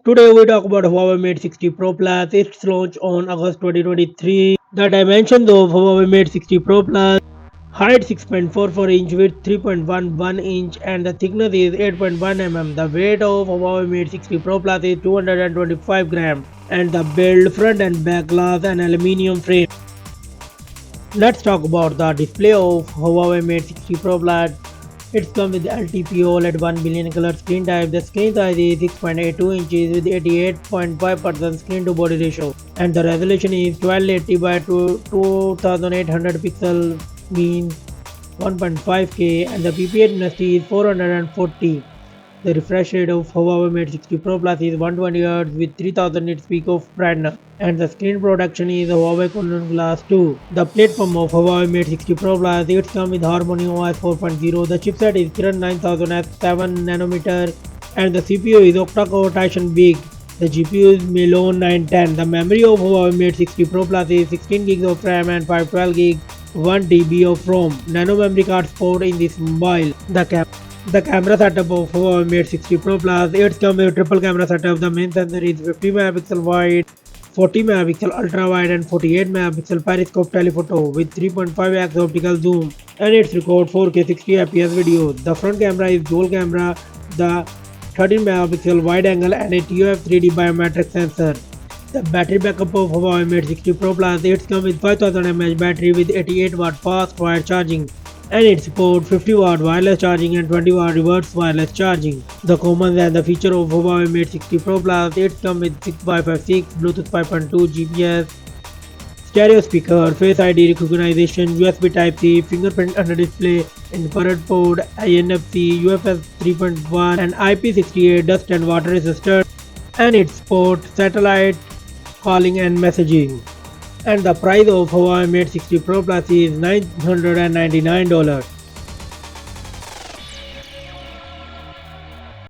Today we talk about Huawei Mate 60 Pro Plus. Its launch on August 2023. The dimensions of Huawei Mate 60 Pro Plus: height 6.44 inch, width 3.11 inch, and the thickness is 8.1 mm. The weight of Huawei Mate 60 Pro Plus is 225 grams, and the build, front and back glass and aluminium frame. Let's talk about the display of Huawei Mate 60 Pro Plus. It comes with LTP OLED 1 billion color screen type. The screen size is 6.82 inches with 88.5% screen to body ratio, and the resolution is 1280 by 2800 pixel, means 1.5K, and the PPH intensity is 440. The refresh rate of Huawei Mate 60 Pro Plus is 120Hz with 3000 nits peak of brightness, and the screen protection is Huawei Quantum Glass 2. The platform of Huawei Mate 60 Pro Plus, it comes with Harmony OS 4.0. The chipset is Kirin 9000 at 7 nanometer, and the CPU is octa-core Titan Big. The GPU is Melon 910. The memory of Huawei Mate 60 Pro Plus is 16 gigs of RAM and 512 gigs, 1 TB of ROM. Nano memory card support in this mobile. The camera setup of Huawei Mate 60 Pro Plus, it comes with triple camera setup. The main sensor is 50 megapixel wide, 40 megapixel ultra wide, and 48 megapixel periscope telephoto with 3.5x optical zoom, and it records 4K 60 fps videos. The front camera is dual camera, the 13 megapixel wide angle, and a TOF 3D biometric sensor. The battery backup of Huawei Mate 60 Pro Plus, it comes with 5000 mAh battery with 88 watt fast wire charging, and it supports 50 watt wireless charging and 20 watt reverse wireless charging. The common and the feature of Huawei Mate 60 Pro Plus, it comes with 6 Wi-Fi 6, Bluetooth 5.2, GPS, stereo speaker, Face ID recognition, USB Type-C, fingerprint under display, infrared port, NFC, UFS 3.1, and IP68 dust and water resistant, and it supports satellite calling and messaging. And the price of Huawei Mate 60 Pro Plus is $999.